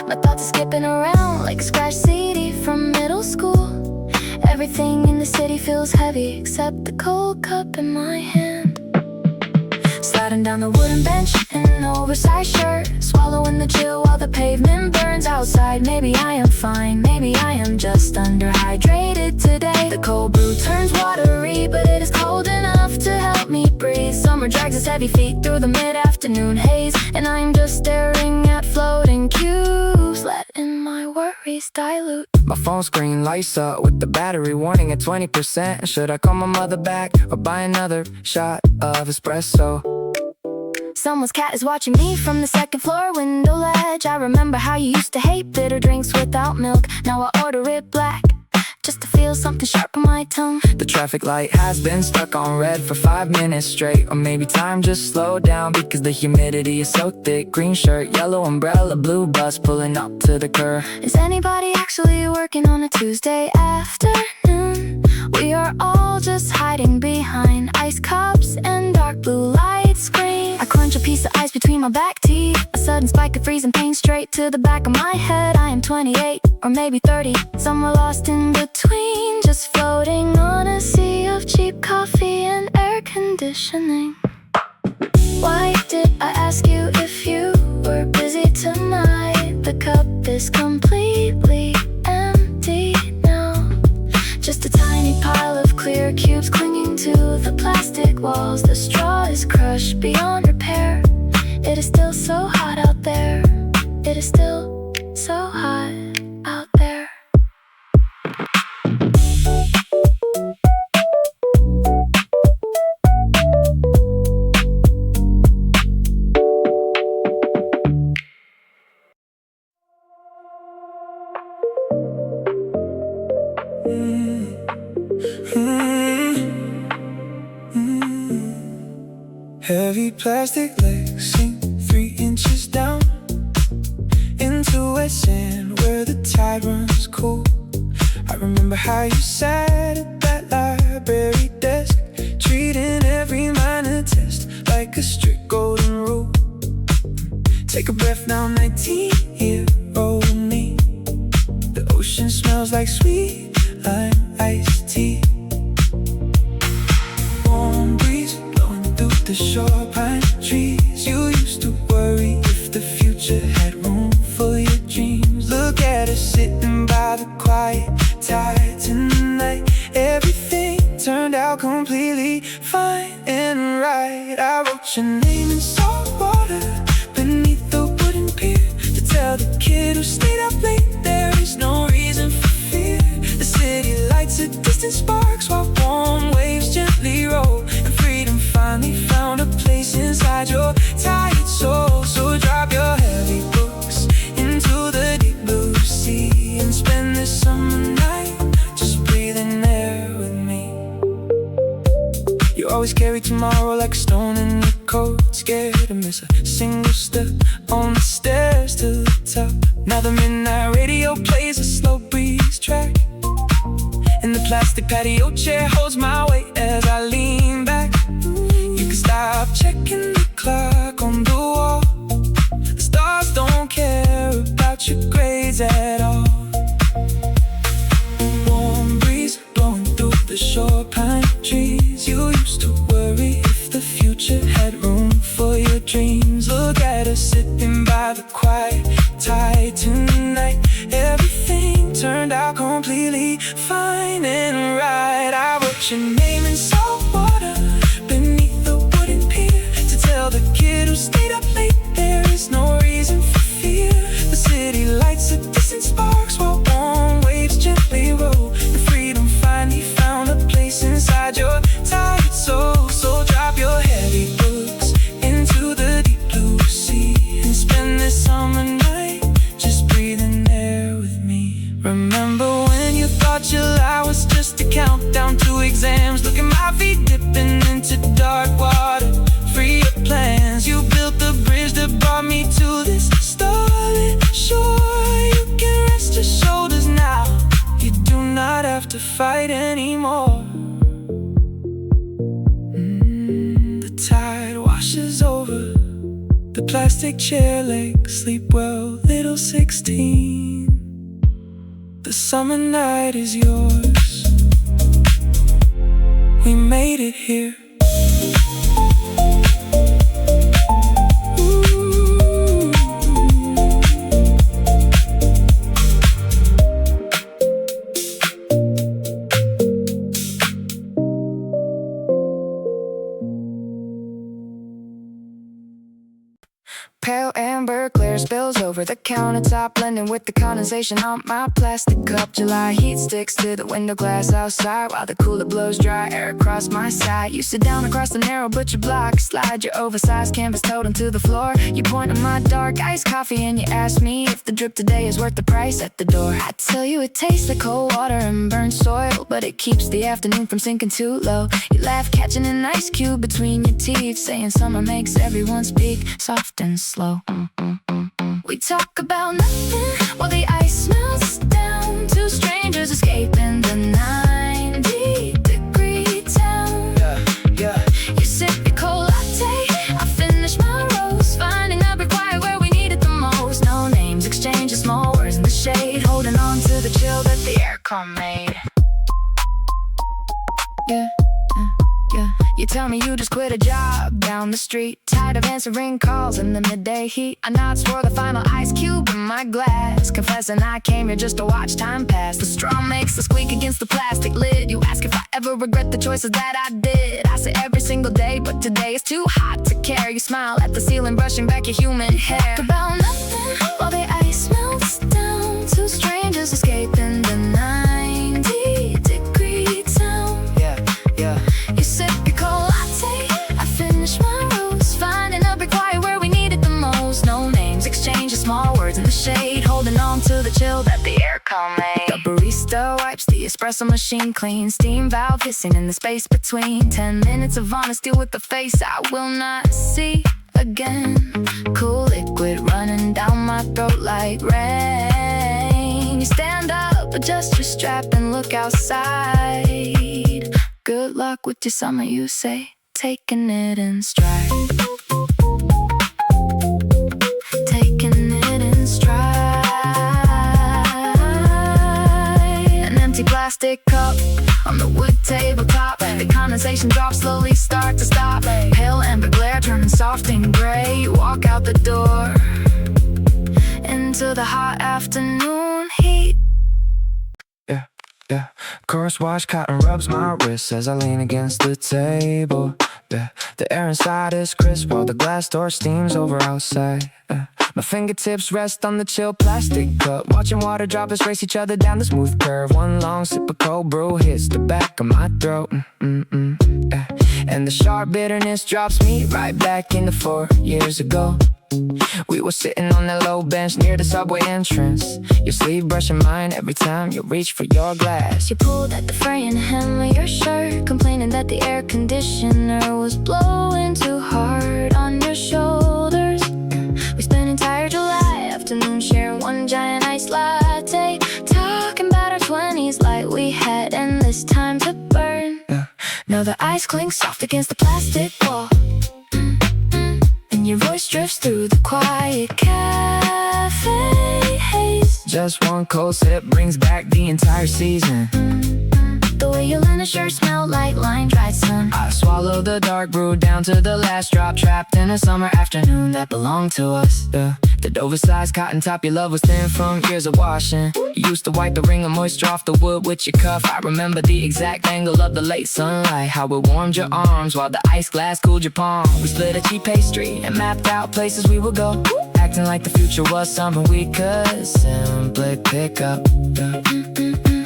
My thoughts are skipping around like a scratch CD from middle school. Everything in the city feels heavy except the cold cup in my hand. Sliding down the wooden bench in an oversized shirt, swallowing the chill while the pavement burns outside. Maybe I am fine, maybe I am just underhydrated today. The cold brew turns watery, but it is cold enough to help me breathe. Summer drags its heavy feet through the mid-afternoon haze, and I'm just staring at floating cubes, letting my worries dilute. My phone screen lights up with the battery warning at 20%. Should I call my mother back or buy another shot of espresso? Someone's cat is watching me from the second floor window ledge. I remember how you used to hate bitter drinks without milk. Now I order it black, just to feel something sharp on my tongue. The traffic light has been stuck on red for 5 minutes straight. Or maybe time just slowed down because the humidity is so thick. Green shirt, yellow umbrella, blue bus pulling up to the curb. Is anybody actually working on a Tuesday afternoon? We are all just hiding behind ice cups and dark blue light screen. I crunch a piece of ice between my back teeth. A sudden spike of freezing pain straight to the back of my head. I am 28 or maybe 30, somewhere lost in between, just floating on a sea of cheap coffee and air conditioning. Why did I ask you if you were busy tonight? The cup is completely empty now. Just a tiny pile of clear cubes clinging to the plastic walls. The straw is crushed beyond repair. It is still so hot out there. It is still so hot out there. Heavy plastic legs sink 3 inches down into wet sand where the tide runs cold. I remember how you sat at that library desk, treating every minor test like a strict golden rule. Take a breath now, 19-year-old me. The ocean smells like sweet lime iced tea. Warm breeze blowing through the shore pine trees. You used to worry if the future had room for your dreams. Look at us sitting by the quiet tide tonight. Everything turned out completely fine and right. I wrote your name in salt water beneath the wooden pier to tell the kid who stayed up late there is no reason for fear. The city lights a distant sparks while warm waves gently roll, and freedom finally found a place inside your tired soul. So drop your heavy books into the deep blue sea and spend this summer night just breathing air with me. You always carry tomorrow like a stone in your coat, scared to miss a single step on the stairs to the top. Now the midnight radio plays a slow breeze track, and the plastic patio chair holds my weight as I lean back. You can stop checking the clock on the wall. The stars don't care about your grades at all. Warm breeze blowing through the shore pine trees. You used to worry if the future had room for your dreams. Look at us sitting by the quiet tide tonight. Everything turned out completely fine and right. I wrote your name in salt water beneath the wooden pier to tell the kid who stayed up late there is no reason for fear. The city lights a distant sparks while warm waves gently roll, and freedom finally found a place inside your tired soul. So drop your heavy books into the deep blue sea and spend this summer night just breathing air with me. Remember when you thought July was just a countdown to exams? Look at my feet dipping into dark water. Free your plans. You built the bridge that brought me to this starlit shore. You can rest your shoulders now. You do not have to fight anymore. The tide washes over the plastic chair legs. Sleep well, little feel 16. The summer night is yours. We made it here. Pale amber glare spills over the countertop, blending with the condensation on my plastic cup. July heat sticks to the window glass outside, while the cooler blows dry air across my side. You sit down across the narrow butcher block, slide your oversized canvas tote onto the floor. You point at my dark iced coffee and you ask me if the drip today is worth the price at the door. I tell you it tastes like cold water and burnt soil, but it keeps the afternoon from sinking too low. You laugh catching an ice cube between your teeth, saying summer makes everyone speak soft and slow. We talk about nothing while the ice melts down. Two strangers escaping the 90-degree town. You sip your cold latte, I finish my roast, finding a brick quiet where we need it the most. No names, exchange of small words in the shade, holding on to the chill that the aircon made. You tell me you just quit a job down the street, tired of answering calls in the midday heat. I nod, swirl the final ice cube in my glass, confessing I came here just to watch time pass. The straw makes a squeak against the plastic lid. You ask if I ever regret the choices that I did. I say every single day, but today is too hot to care. You smile at the ceiling, brushing back your human hair. Talk about nothing while the ice melts down. Two strangers escaping the 90-degree town. You sip your cold latte, I finish my roast, finding a brick quiet where we need it the most. No names, exchange of small words in the shade, holding on to the chill that the aircon made. The barista wipes the espresso machine clean, steam valve hissing in the space between. 10 minutes of honesty with the face I will not see again. Cool liquid running down my throat like rain. You stand up, adjust your strap and look outside. Good luck with your summer, you say, taking it in stride. Taking it in stride. An empty plastic cup on the wood tabletop. The condensation drops slowly start to stop. Pale amber glare turning soft and gray. You walk out the door into the hot afternoon heat. Coarse wash cotton rubs my wrist as I lean against the table. The air inside is crisp while the glass door steams over outside. My fingertips rest on the chill plastic cup, watching water droplets race each other down the smooth curve. One long sip of cold brew hits the back of my throat. And the sharp bitterness drops me right back into 4 years ago. We were sitting on that low bench near the subway entrance, your sleeve brushing mine every time you reach for your glass. You pulled at the fraying hem of your shirt, complaining that the air conditioner was blowing too hard on your shoulders. We spent entire July afternoon sharing one giant iced latte, talking about our 20s like we had endless time to burn. Now the ice clinks soft against the plastic wall, and your voice drifts through the quiet cafe haze. Just one cold sip brings back the entire season. The way your linen shirt smelled like line-dried sun. I swallow the dark brew down to the last drop, trapped in a summer afternoon that belonged to us. That oversized cotton top you love was thin from years of washing. You used to wipe the ring of moisture off the wood with your cuff. I remember the exact angle of the late sunlight, how it warmed your arms while the ice glass cooled your palm. We split a cheap pastry and mapped out places we would go, acting like the future was something we could simply pick up.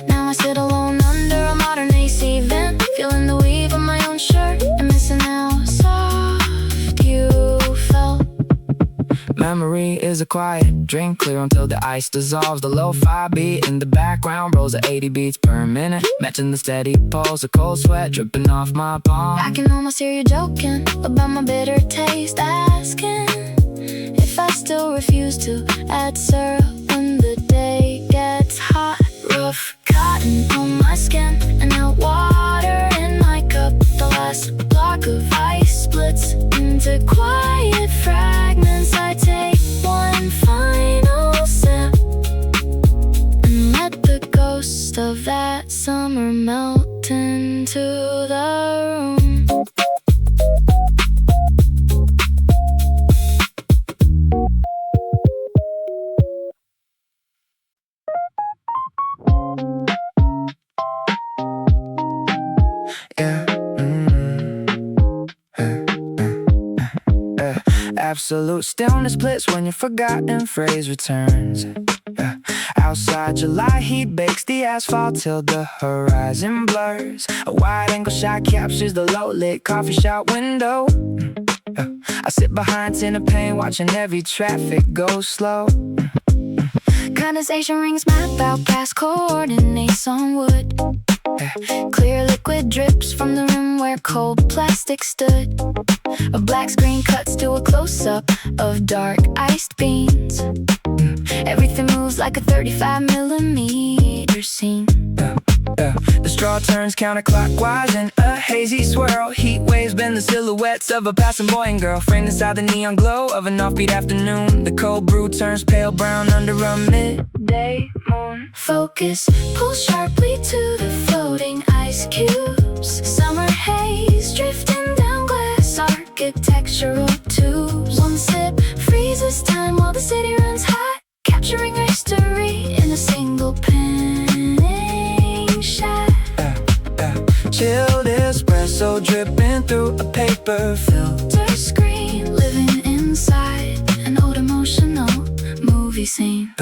Now I sit alone under a modern AC vent, feeling the weave of my own shirt and missing how soft you felt. Memory is a quiet drink, clear until the ice dissolves. The lo-fi beat in the background rolls at 80 beats per minute, matching the steady pulse, a cold sweat dripping off my palm. I can almost hear you joking about my bitter taste, asking if I still refuse to add syrup when the day gets hot. Rough cotton on my skin and hot water in my cup. The last block of ice splits into quiet fragments. I take one final sip of that summer melt into the room. Yeah. Absolute stillness splits when your forgotten phrase returns. Outside, July heat bakes the asphalt till the horizon blurs. A wide-angle shot captures the low-lit coffee shop window. I sit behind tin of paint, watching every traffic go slow. Condensation rings map out past coordinates on wood. Clear liquid drips from the rim where cold plastic stood. A black screen cuts to a close-up of dark iced beans. Everything moves like a 35mm scene. The straw turns counterclockwise in a hazy swirl. Heat waves bend the silhouettes of a passing boy and girl, framed inside the neon glow of an offbeat afternoon. The cold brew turns pale brown under a midday moon. Focus pulls sharply to the floating ice cubes. Summer haze drifting down glass architectural tubes. One sip freezes time while the city runs high, capturing history in a single panning shot. Chilled espresso dripping through a paper filter Screen living inside an old emotional movie scene.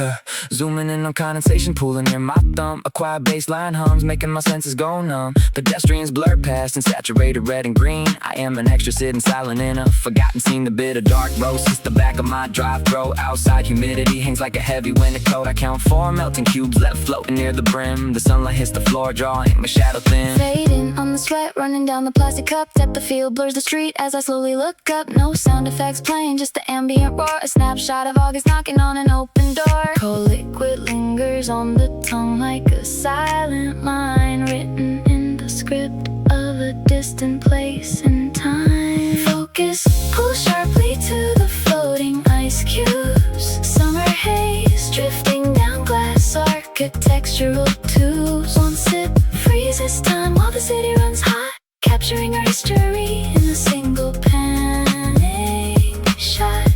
Zooming in on condensation pooling near my thumb. A quiet bass line hums, making my senses go numb. Pedestrians blur past in saturated red and green. I am an extra sitting silent in a forgotten scene. The bit of dark roast is the back of my drive-thru. Outside humidity hangs like a heavy winter coat. I count 4 melting cubes left floating near the brim. The sunlight hits the floor, drawing my shadow thin. Fading on the sweat running down the plastic cup. Depth of field blurs the street as I slowly look up. No sound effects playing, just the ambient roar. A snapshot of August knocking on an open door. Cold liquid lingers on the tongue like a silent line written in the script of a distant place and time. Focus pulls sharply to the floating ice cubes. Summer haze drifting down glass architectural tubes. One sip freezes time while the city runs high, capturing our history in a single panning shot.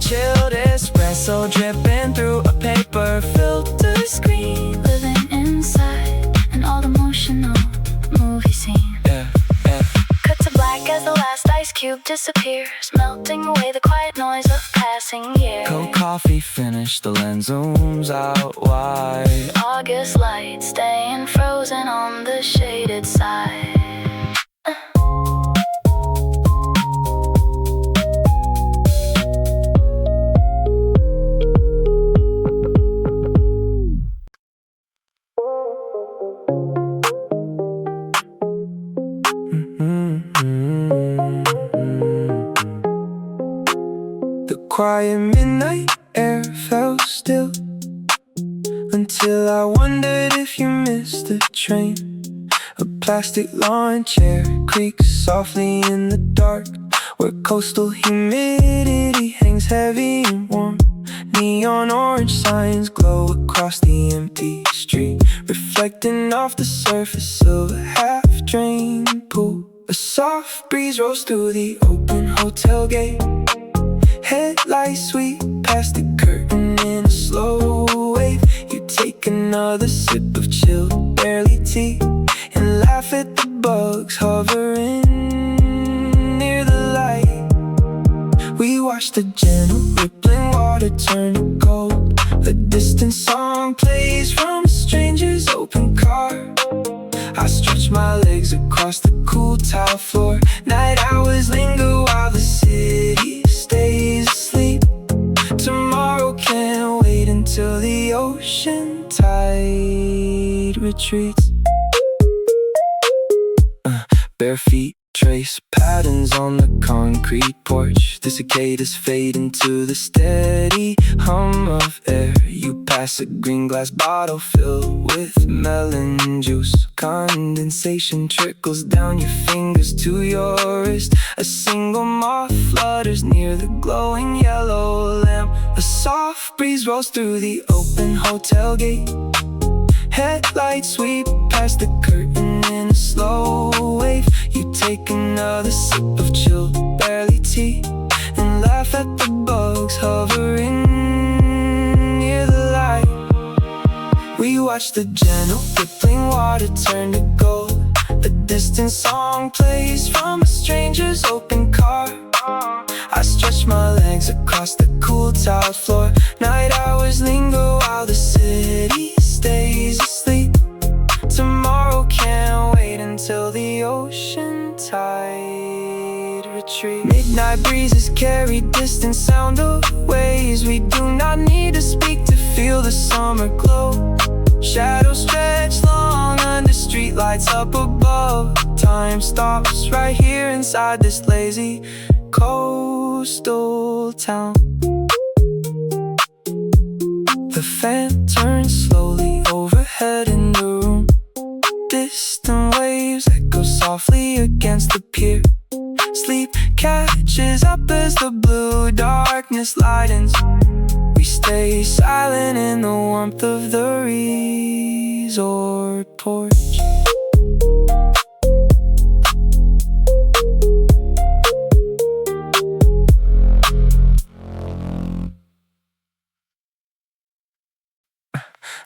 Chilled espresso dripping through a paper filter Screen living inside an old emotional movie scene. Cut to black as the last ice cube disappears, melting away the quiet noise of passing years. Cold coffee finished, the lens zooms out wide. August light staying frozen on the shaded side. The quiet midnight air felt still until I wondered if you missed the train. A plastic lawn chair creaks softly in the dark, where coastal humidity hangs heavy and warm. Neon orange signs glow across the empty street, reflecting off the surface of a half-drained pool. A soft breeze rolls through the open hotel gate. Headlights sweep past the curtain in a slow wave. You take another sip of chilled barley tea and laugh at the bugs hovering near the light. We watch the gentle rippling water turn to gold. A distant song plays from a stranger's open car. I stretch my legs across the cool tile floor. Night hours linger while the city stays asleep. Tomorrow can't wait until the ocean tide retreats. Bare feet trace patterns on the concrete porch. The cicadas fade into the steady hum of air. You pass a green glass bottle filled with melon juice. Condensation trickles down your fingers to your wrist. A single moth flutters near the glowing yellow lamp. A soft breeze rolls through the open hotel gate. Headlights sweep past the curtain in a slow wave. You take another sip of chilled barley tea and laugh at the bugs hovering near the light. We watch the gentle rippling water turn to gold. A distant song plays from a stranger's open car. I stretch my legs across the cool tiled floor. Night hours linger while the city stays asleep. Tomorrow can't wait until the ocean tide retreat. Midnight breezes carry distant sound of waves. We do not need to speak to feel the summer glow. Shadows stretch long under streetlights up above. Time stops right here inside this lazy coastal town. The fan turns slowly overhead in the room. Distant waves echo softly against the pier. Sleep catches up as the blue darkness lightens. We stay silent in the warmth of the resort porch.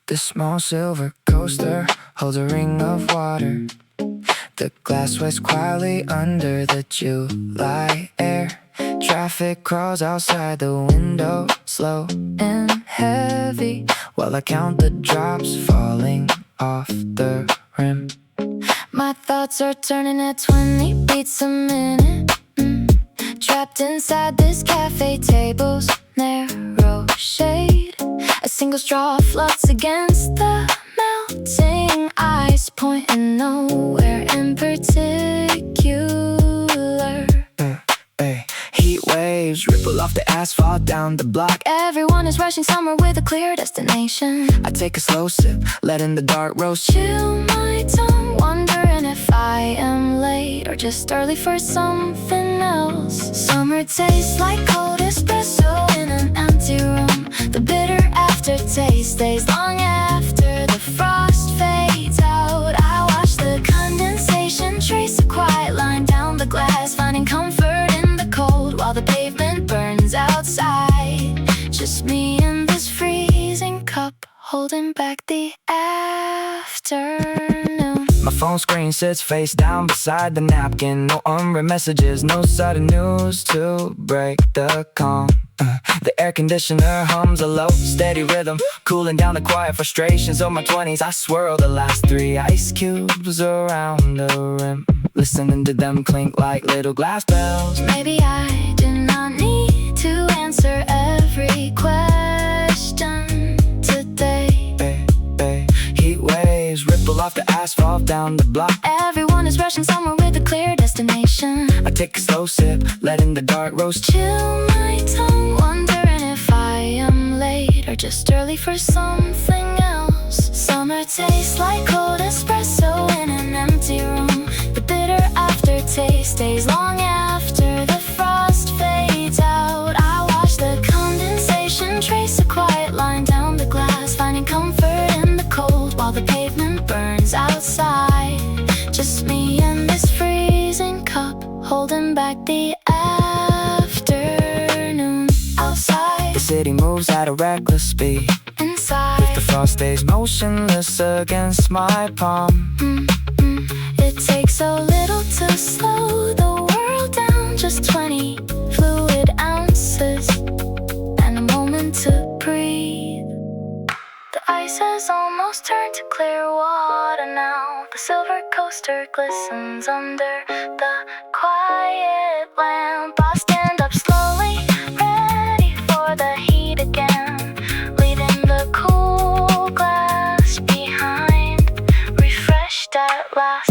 The small silver coaster holds a ring of water. The glass sweats quietly under the July air. Traffic crawls outside the window, slow and heavy, while I count the drops falling off the rim. My thoughts are turning at 20 beats a minute. Trapped inside this cafe table's narrow shade. A single straw floats against the melting ice, pointing nowhere in particular. Heat waves ripple off the asphalt down the block. Everyone is rushing somewhere with a clear destination. I take a slow sip, letting the dark roast chill my tongue, wondering if I am late or just early for something else. Summer tastes like cold espresso in an empty room. The bitter aftertaste stays long after the frost fades out. I watch the condensation trace a quiet line down the glass, finding comfort in the cold while the pavement burns outside. Just me and this freezing cup, holding back the afternoon. My phone screen sits face down beside the napkin. No unread messages, no sudden news to break the calm. The air conditioner hums a low, steady rhythm, cooling down the quiet frustrations of my 20s. I swirl the last 3 ice cubes around the rim, listening to them clink like little glass bells. Maybe I do not need to answer every question today. Heat waves ripple off the asphalt down the block. Everyone is rushing somewhere with a clear destination. I take a slow sip, letting the dark roast chill my tongue, wondering if I am late or just early for something else. Summer tastes like cold espresso in an empty room. The bitter aftertaste stays long after the frost fades out. I watch the condensation trace a quiet line down the glass, finding comfort in the cold while the pavement burns outside. Just me and this freezing cup, holding back the afternoon. Outside, the city moves at a reckless speed. Inside, with the frost stays motionless against my palm. It takes so little to slow the world down. Just 20 fluid ounces and a moment to breathe. The ice has almost turned to clear water now. The silver coaster glistens under the quiet lamp. I stand up slowly, ready for the heat again, leaving the cool glass behind, refreshed at last.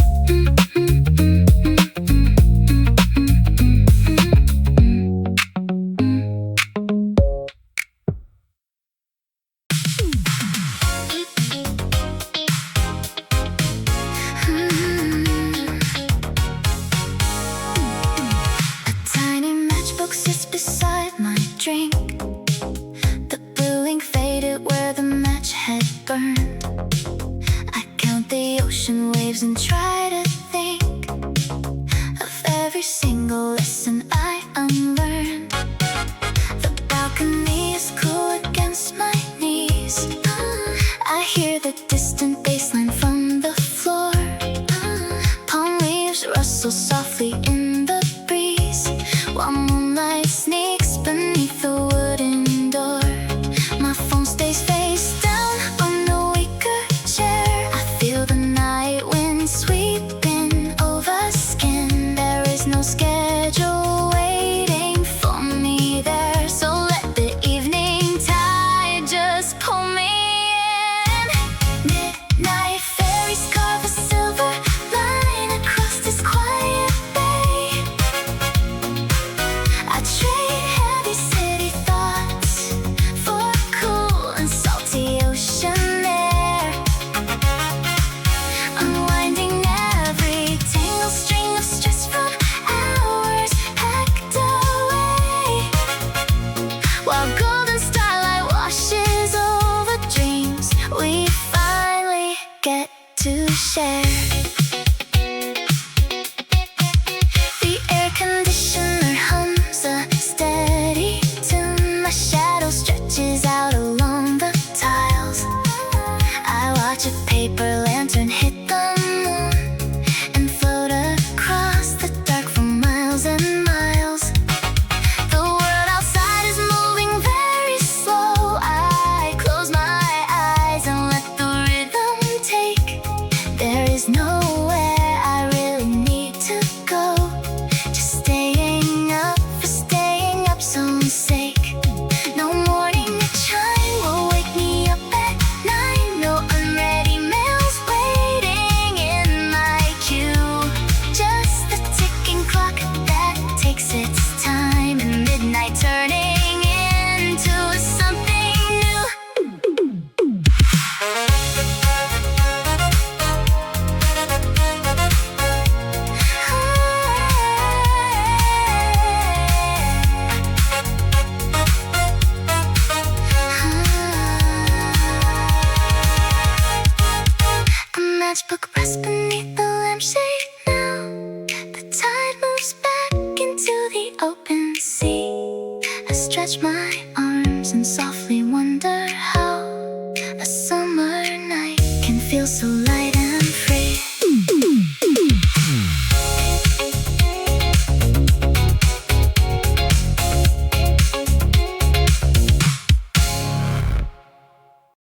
A tiny and try to think of every single lesson I unlearned. The balcony is cool against my knees. I hear the distant bass line from the floor. Palm leaves rustle softly in the breeze, while moonlight sneaks beneath the wooden door. My phone stays face down on the wicker chair. I feel the night wind sweeping over skin. There is no schedule waiting for me there, so let the evening tide just pull me in. Midnight fairies carve a silver line across this quiet bay. I trade heavy city thoughts for cool and salty ocean air, unwinding every tangled string of stress from hours packed away, while golden starlight washes over dreams we finally get to share. The air conditioner hums a steady tune. My shadow stretches out along the tiles. I watch a paper lantern hit the moon and float across the dark for miles and miles. The world outside is moving very slow. I close my eyes and let the rhythm take. There is nowhere I really need to go, just staying up for staying up's own sake. No morning chime will wake me up at 9. No unready mails waiting in my queue. Just the ticking clock that takes its time, and midnight turning into something new. A matchbook rests beneath the lampshade now. The tide moves back into the open sea. I stretch my arms and softly wonder how a summer night can feel so light.